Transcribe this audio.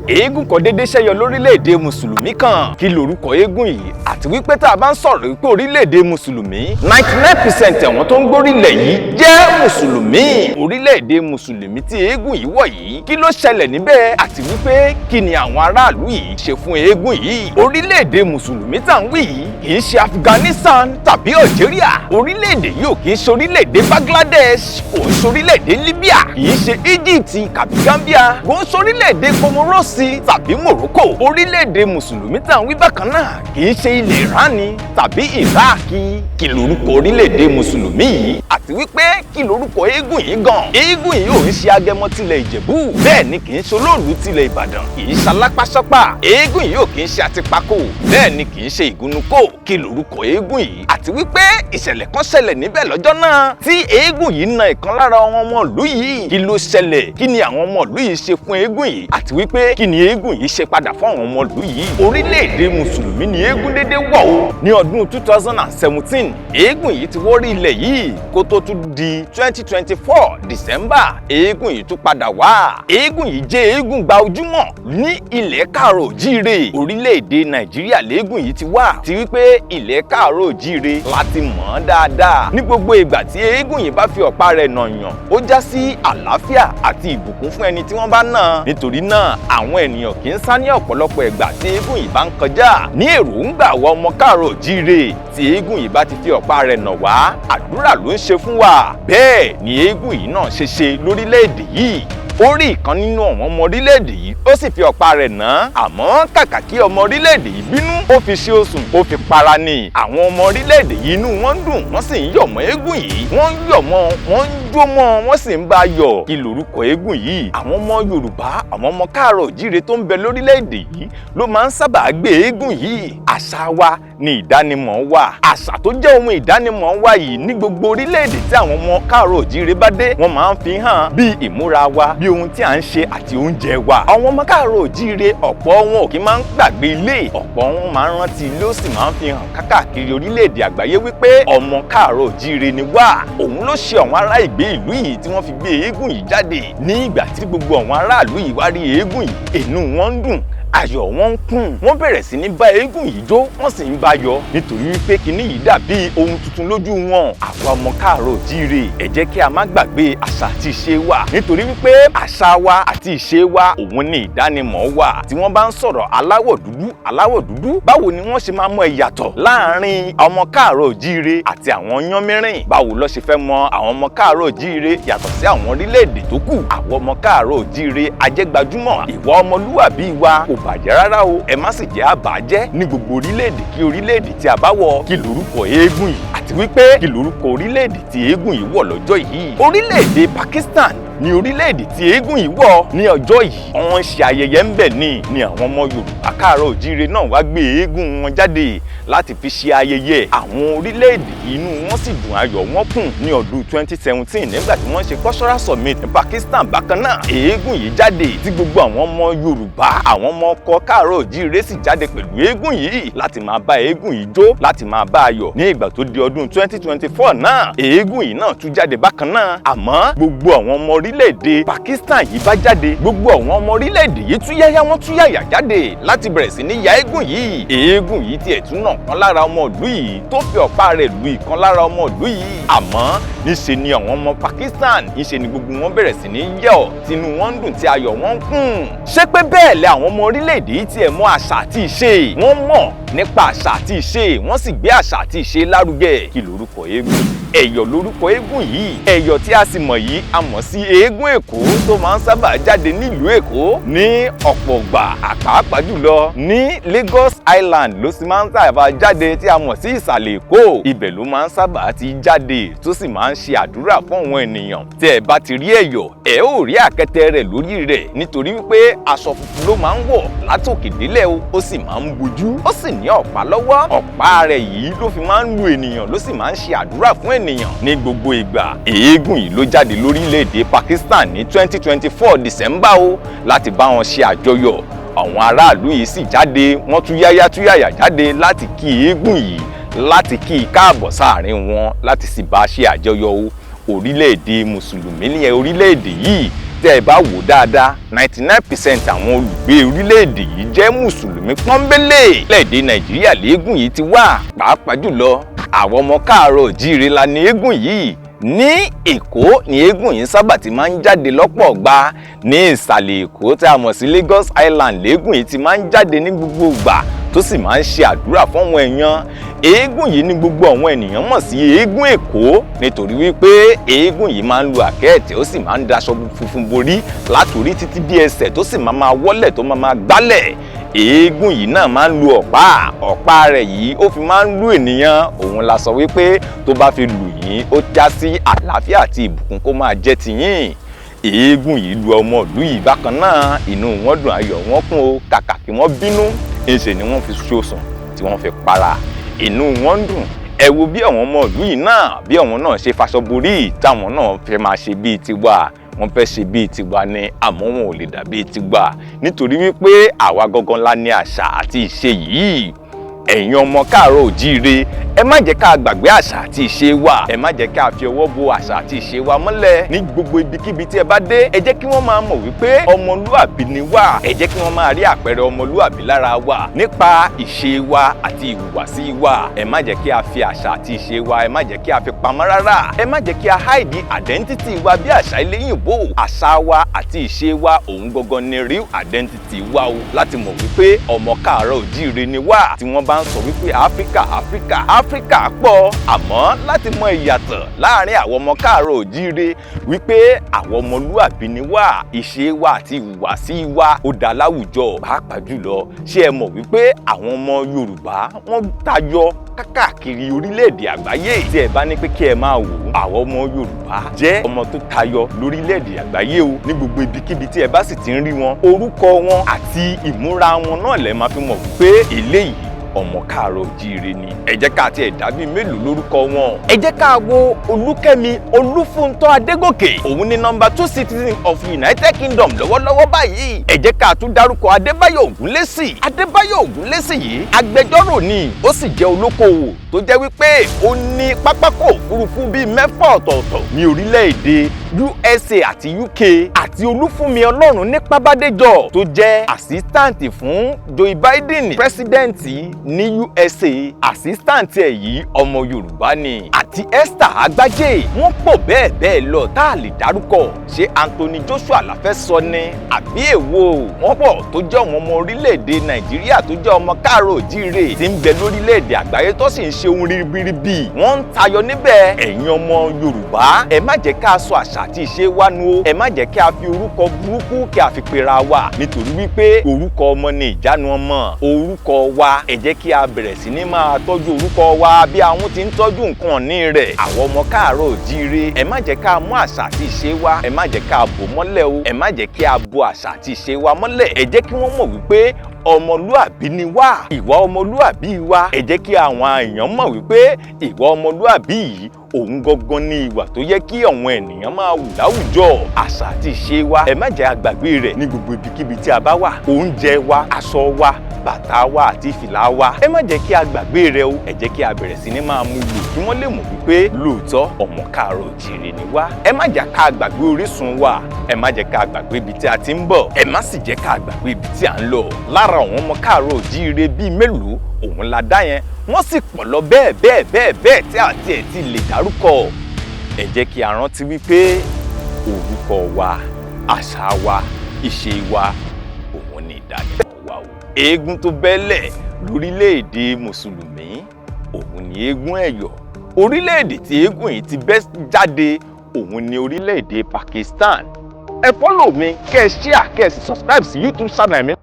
Eégún kan dédé ṣẹ́yọ lórílẹ̀-èdè mùsùlùmí kan. Kí lorúkọ eégún yìí? Àti wípé tá a bá ń sọ̀rọ̀ wípé orílẹ̀-èdè mùsùlùmí 99% àwọn tó ń gbórílẹ̀ yìí jẹ́ mùsùlùmí. Orílẹ̀-èdè mùsùlùmí tí eégún yìí wọ̀ yìí, kí ló ṣẹlẹ̀ níbẹ̀? Àti wípé kí ni àwọn aráàlú yìí ṣe fún eégún yìí? Orílẹ̀-èdè mùsùlùmí tá ń wí yìí kì í ṣe Afghanistan tàbí Algeria. Orílẹ̀-èdè yìí ò kì í ṣe orílẹ̀-èdè Bangladesh, kò ń ṣe orílẹ̀-èdè Libya, kì í ṣe Egypt tàbí Gambia, kò ń ṣe orílẹ̀-èdè Comoros tàbí Morocco. Orílẹ̀-èdè mùsùlùmí tá ń wí bákan náà kì í ṣe ilẹ̀ Ìránì tàbí Iraki. Kí lorúkọ orílẹ̀-èdè mùsùlùmí yìí? Àti wípé kí lorúkọ eégún yìí gan? Eégún yìí ò ń ṣe agẹmọ tilẹ̀ Ìjẹ̀bú, bẹ́ẹ̀ ni kì í ṣe olóòlù tilẹ̀ Ìbàdàn, kì í ṣe alápáṣọ́pà. Eégún yìí ò kì í ṣe atipako, bẹ́ẹ̀ ni kì í ṣe ìgúnnukò. Kí lorúkọ eégún yìí? Àti wípé ìṣẹ̀lẹ̀ kan ṣẹlẹ̀ níbẹ̀ lọ́jọ́ náà tí eégún yìí na ìkan lára àwọn ọmọ ìlú yìí. Kí ló ṣẹlẹ̀? Kí ni àwọn ọmọ ìlú yìí ṣe fún eégún yìí? Àti wípé kí ni eégún yìí ṣe padà fún àwọn ọmọ ìlú yìí? Orílẹ̀-èdè mùsùlùmí ni eégún dédé wọ̀ o. Ní ọdún 2017, eégún yìí ti wọ́rí ilẹ̀ yìí kó tó tún di 2024 December. Eégún yìí tún padà wá. Eégún yìí jẹ́ eégún gba ojúmọ́ ní ilẹ̀ Káàárọ̀-o-jíire. Orílẹ̀-èdè Nàìjíríà léégún yìí ti wá. Ti wípé ilẹ̀ Káàárọ̀-o-jíire láti mọ̀ ọ́n dáadáa. Ní gbogbo ìgbà tí eégún yìí bá fi ọ̀pá rẹ̀ nàyàn, ó já sí àlàáfíà àti ìbùkún fún ẹni tí wọ́n bá nà. Nítorí náà, àwọn ènìyàn kì í sá ní ọ̀pọ̀lọpọ̀ ìgbà tí eégún yìí bá ń kọjá. Ní èròǹgbà wa ọmọ Káàárọ̀-o-jíire, tí eégún yìí bá ti fi ọ̀pá rẹ̀ nà wá, àdúrà ló ń ṣe fún wa. Bẹ́ẹ̀ ni eégún yìí náà ṣe lórílẹ̀-èdè yìí. Ó rí ìkan nínú àwọn ọmọ orílẹ̀-èdè yìí, ó sì fi ọ̀pá rẹ̀ nà. Àmọ́ kàkà kí ọmọ orílẹ̀-èdè yìí bínú, ó fi ṣe osùn, ó fi para ni. Àwọn ọmọ orílẹ̀-èdè yìí inú wọn dùn, wọ́n sì ń yọ̀ mọ́ eégún yìí. Wọ́n ń yọ̀ mọ́, wọ́n ń jó mọ́, wọ́n sì ń bá a yọ̀. Kí lorúkọ eégún yìí? Àwọn ọmọ Yorùbá, àwọn ọmọ Káàárọ̀-o-jíire tó ń bẹ lórílẹ̀-èdè yìí ló máa ń sábà gbé eégún yìí. Àṣà wa ni ìdánimọ̀ wa. Àṣà tó jẹ́ ohun ìdánimọ̀ wa yìí ní gbogbo orílẹ̀-èdè tí àwọn ọmọ Káàárọ̀-o-jíire bá dé, wọ́n máa ń fi hàn bí ìmúra wa, bí ohun tí à ń ṣe àti oúnjẹ wa. Àwọn ọmọ Káàárọ̀-o-jíire ọ̀pọ̀ wọn ò kí máa ń gbàgbé ilé, ọ̀pọ̀ wọn máa ń rántí ilé, ó sì máa ń fi hàn káàkiri orílẹ̀-èdè àgbáyé wípé ọmọ Káàárọ̀-o-jíire ni wá. Òun ló ṣe àwọn ará ìgbé ìlú yìí tí wọ́n fi gbé eégún yìí jáde. Ní ìgbà tí gbogbo àwọn aráàlú yìí wá rí eégún yìí, inú wọn ń dùn, ayọ̀ wọn ń kún. Wọ́n bẹ̀rẹ̀ sí ní bá eégún yìí jó, wọ́n sì ń bá yọ̀ nítorí wípé kinní yìí dàbí ohun tuntun lójú wọn. Àwa ọmọ Káàárọ̀-o-jíire, ẹ jẹ́ kí a má gbàgbé àṣà àti ìṣe wa, nítorí wípé àṣà wa àti ìṣe wa òun ni ìdánimọ̀ wa. Tí wọ́n bá ń sọ̀rọ̀ aláwọ̀ dúdú, báwo ni wọ́n ṣe máa mọ ìyàtọ̀ láàárín ọmọ Káàárọ̀-o-jíire àti àwọn yánmírìn? Báwo ló ṣe fẹ́ mọ àwọn ọmọ Káàárọ̀-o-jíire yàtọ̀ sí àwọn orílẹ̀-èdè tó kù? Àwọn ọmọ Káàárọ̀-o-jíire ajẹ́gbajúmọ̀, ìwà ọmọlúwàbí wa kò bàjẹ́ rárá o. Ẹ má sì jẹ́ àbàjẹ́ ní gbogbo orílẹ̀-èdè kí orílẹ̀-èdè tí a bá wọ̀. Kí lorúkọ eégún yìí? Àti wípé kí lorúkọ orílẹ̀-èdè tí eégún yìí wọ̀ lọ́jọ́ yìí? Orílẹ̀-èdè Pakistan ní orílẹ̀-èdè tí eégún yìí wọ̀ ní ọjọ́ yìí. Wọ́n ń ṣe ayẹyẹ ńbẹ̀ ni àwọn ọmọ Yorùbá Káàárọ̀-o-jíire náà wá gbé eégún wọn jáde láti fi ṣe ayẹyẹ. Àwọn orílẹ̀-èdè inú wọn sì dùn, ayọ̀ wọn kún. Ní ọdún 2017 nígbà tí wọ́n ṣe cultural summit ní Pakistan bákan náà, eégún yìí jáde tí gbogbo àwọn ọmọ Yorùbá, àwọn ọmọ ọkọ Káàárọ̀-o-jíire sì jáde pẹ̀lú eégún yìí láti máa bá eégún yìí jó, láti máa bá a yọ̀. Ní ìgbà tó di ọdún 2024 náà, eégún yìí náà tún jáde bákan náà. Àmọ́ gbogbo àwọn ọmọ orílẹ̀-èdè Pakistan yìí bá jáde, gbogbo àwọn ọmọ orílẹ̀-èdè yìí tún yáyá, wọ́n tún yàyà jáde láti bẹ̀rẹ̀ sí ní ya eégún yìí. Eégún yìí tiẹ̀ tún nà kan lára ọmọ ìlú yìí, tó fi ọ̀pá rẹ̀ lu ìkan lára ọmọ ìlú yìí. Àmọ́ níṣe ni àwọn ọmọ Pakistan, níṣe ni gbogbo wọn bẹ̀rẹ̀ sí ní yọ̀, tínú wọn ń dùn, tí ayọ̀ wọn ń kún. Ṣé pé bẹ́ẹ̀ lẹ àwọn ọmọ orílẹ̀-èdè yìí tiẹ̀ mọ àṣà àti ìṣe? Wọ́n mọ̀ nípa àṣà àti ìṣe, wọ́n sì gbé àṣà àti ìṣe lárugẹ. Kí lorúkọ eégún? Ẹ̀yọ̀ lorúkọ eégún yìí. Ẹ̀yọ̀ tí a sì mọ̀ yìí, a mọ̀ sí eégún Èkó tó máa ń sábà jáde nílùú Èkó ní ọ̀pọ̀ ìgbà, pàápàá jùlọ ní Lagos Island ló sì máa ń sábà jáde, tí a mọ̀ sí ìsàlẹ̀ Èkó. Ibẹ̀ ló máa ń sábà ti jáde tó sì máa ń ṣe àdúrà fún àwọn ènìyàn. Tí ẹ bá ti rí ẹ̀yọ̀, ẹ ó rí àkẹtẹ rẹ̀ lórí rẹ̀, nítorí wípé aṣọ funfun ló máa ń wọ̀ látòkè délẹ̀, ó sì máa ń bojú, ó sì ní ọ̀pá lọ́wọ́. Ọ̀pá rẹ̀ yìí ló fi máa ń lu ènìyàn, ló sì máa ń ṣe àdúrà fún ènìyàn ní gbogbo ìgbà. Eégún yìí ló jáde lórílẹ̀-èdè Pakistan ní 2024 December láti bá wọn ṣe àjọyọ̀. Àwọn aráàlú yìí sì jáde, wọ́n tún yáyá tún yàyà jáde láti kí eégún yìí, láti kí i káàbọ̀ sáàrin wọn, láti sì bá a ṣe àjọyọ̀ orílẹ̀-èdè mùsùlùmí ní orílẹ̀-èdè yìí tẹ́ ẹ bá wò dáadáa 99% àwọn olùgbé orílẹ̀-èdè yìí jẹ́ mùsùlùmí pọ́nbélé. Lẹ́ẹ̀dẹ̀ Nàìjíríà léégún yìí ti wà, pàápàá jùlọ àwọn ọmọ káàárọ̀ òjíire la ní eégún yìí. Ní Èkó ni eégún yìí sábà ti máa ń jáde lọ́pọ̀ ọgbà. Ní ìsàlẹ̀ Èkó tí a mọ̀ sí Lagos Island léégún yìí ti máa ń jáde ní gbogbo ìgbà tó sì máa ń ṣe àdúrà fún àwọn èèyàn. Eégún yìí ni gbogbo àwọn ènìyàn mọ̀ sí eégún Èkó nítorí wípé eégún yìí máa ń lu àkẹ́ẹ̀tẹ̀ ó sì máa ń daṣọ funfun borí látòrí títí bí ẹsẹ̀ tó sì máa wọ́lẹ̀ tó máa gbálẹ̀. Eégún yìí náà máa ń lu ọ̀pá rẹ̀ yìí ó fi máa ń lu ènìyàn. Òun la sọ wípé tó bá fi lù yín ó já sí àlàáfíà àti ìbùkún kó máa jẹ́ tiyín. Eégún yìí lu ọmọ ìlú yìí bákan náà, inú wọn dùn ayọ̀ wọn kún o, kàkà kí wọ́n bínú ńṣe ni wọ́n fi ṣòsùn tí wọ́n fi para. Inú wọn dùn. Ẹ wo bí àwọn ọmọ ìlú yìí náà bí àwọn náà ṣe faṣọ borí táwọn náà fẹ́ máa ṣe bíi tiwa. Wọ́n fẹ́ ṣe bíi tiwa ni àmọ́ wọn ò lè dà bíi tiwa nítorí wípé àwa gangan la ní àṣà àti ìṣe yìí. Ẹ̀yin ọmọ káàárọ̀ òjíire, ẹ má jẹ́ ká gbàgbé àṣà àti ìṣe wa. Ẹ má jẹ́ ká fi ọwọ́ bo àṣà àti ìṣe wa mọ́lẹ̀. Ní gbogbo ibikíbi tí ẹ bá dé, ẹ jẹ́ kí wọ́n máa mọ̀ wípé ọmọlúàbí ni wá. Ẹ jẹ́ kí wọ́n máa rí àpẹẹrẹ ọmọlúàbí lára wa nípa ìṣe wa àti ìhùwàsí wa. Ẹ má jẹ́ kí a fi àṣà àti ìṣe wa, ẹ má jẹ́ kí a fi pamọ́ rárá. Ẹ má jẹ́ kí a hide identity wa bí àṣà eléyìnbó. Àṣà wa àti ìṣe wa òun gangan ni real identity wa o. Láti mọ̀ wípé ọmọ káàárọ̀ òjíire ni wá. Tí wọ́n bá ń sọ wípé Áfíríkà pọ̀, àmọ́ láti mọ ìyàtọ̀ láàrin àwọn ọmọ káàárọ̀ òjíire wípé àwọn ọmọlúàbí ni wá, ìṣe wa àti ìhùwàsí wa ó dá láwùjọ. Pàápàá jùlọ ṣé ẹ mọ̀ wípé àwọn ọmọ Yorùbá wọ́n tayọ káàkiri orílẹ̀-èdè àgbáyé. Tí ẹ bá ní pé kí ẹ máa wò, àwọn ọmọ Yorùbá jẹ́ ọmọ tó tayọ lórílẹ̀-èdè àgbáyé o. Ní gbogbo ibikíbi tí ẹ bá sì ti ń rí wọn, orúkọ wọn àti ìmúra wọn náà lẹ máa fi mọ̀ wípé eléyìí ọmọ káàárọ̀ òjíire ni. Ẹ jẹ́ ká tiẹ̀ dàbí mélòó lórúkọ wọn. Ẹ jẹ́ ká wo Olúkẹ́mi Olúfúntọ́ Adégòkè. Òun ni number 2 citizen of United Kingdom lọ́wọ́lọ́wọ́ báyìí. Ẹ jẹ́ ká tún dárúkọ Adébáyọ̀ Ògúnlésì. Adébáyọ̀ Ògúnlésì yìí agbẹjọ́rò ni ó sì jẹ́ olókoòwò tó jẹ́ wípé ó ní pápákọ̀ òfurufú bíi 6 ọ̀tọ̀ọ̀tọ̀ ní orílẹ̀-èdè USA àti UK. Àti Olúfúnmi Ọlọ́run Nípabádéjọ tó jẹ́ àsístáǹtì fún Joe Biden pírẹsidẹ́ǹtì ní USA. Àsístáǹtì ẹ̀ yìí ọmọ Yorùbá ni. Àti Esther Agbájé. Wọ́n pọ̀ bẹ́ẹ̀ lọ tá a lè dárúkọ. Ṣé Anthony Joshua la fẹ́ sọ ni àbí èwo? Wọ́n pọ̀ tó jẹ́ ọmọ orílẹ̀-èdè Nàìjíríà tó jẹ́ ọmọ káàárọ̀ òjíire tí ń bẹ lórílẹ̀-èdè àgbáyé tó sì ń ṣe ohun ribiribi. Wọ́n ń tayọ níbẹ̀. Ẹ̀yin ọmọ Yorùbá, ẹ má jẹ́ ká sọ àṣà àti ìṣe wa nù o. Ẹ má jẹ́ kí a fi orúkọ burúkú kí a fi pera wa nítorí wípé orúkọ ọmọ ni ìjánu ọmọ. Orúkọ wa ẹ jẹ́ kí a bẹ̀rẹ̀ sí ní máa tọ́jú orúkọ wa bí àwọn tí ń tọ́jú nǹkan ọ̀ní rẹ̀. Àwọn ọmọ káàárọ̀ òjíire, ẹ má jẹ́ ká mú àṣà àti ìṣe wa, ẹ má jẹ́ ká bò mọ́lẹ̀ o. Ẹ má jẹ́ kí a bo àṣà àti ìṣe wa mọ́lẹ̀. Ẹ jẹ́ kí wọ́n mọ̀ wípé ọmọlúàbí ni wá. Ìwà ọmọlúàbí wa, ẹ jẹ́ kí àwọn èèyàn mọ̀ wípé ìwà ọmọlúàbí yìí òun gangan ni ìwà tó yẹ kí àwọn ènìyàn máa wù láwùjọ. Àṣà àti ìṣe wa, ẹ má jẹ́ àgbàgbé rẹ̀ ní gbogbo ibikíbi tí a bá wà. Oúnjẹ wa, aṣọ wa, bàtà wa àti fìlà wa, ẹ má jẹ́ kí a gbàgbé rẹ̀ o. Ẹ jẹ́ kí a bẹ̀rẹ̀ sí ní máa mú lò kí wọ́n lè mọ̀ wípé lóòótọ́ ọmọ káàárọ̀ òjíire ni wá. Ẹ má jẹ́ ká gbàgbé orísun wa, ẹ má jẹ́ ká gbàgbé ibi tí a ti ń bọ̀, ẹ má sì jẹ́ ká gbàgbé ibi tí a ń lọ. Lára àwọn ọmọ káàárọ̀ òjíire bíi mélòó òun la dá yẹn, wọ́n sì pọ̀ lọ bẹ́ẹ̀ tí àti ẹ̀ ti lè dárúkọ. Ẹ jẹ́ kí a rántí wípé orúkọ wa, àṣà wa, ìṣe wa òun ni ìdánimọ̀ wa o. Eégún tó bẹ́lẹ̀ lórílẹ̀-èdè mùsùlùmí òun ni eégún Ẹ̀yọ̀. Orílẹ̀-èdè tí eégún yìí ti bẹ́ jáde òun ni orílẹ̀-èdè Pakistan. Ẹ follow mi, kẹ́ ẹ share, kẹ́ ẹ sì subscribe sí YouTube channel mi.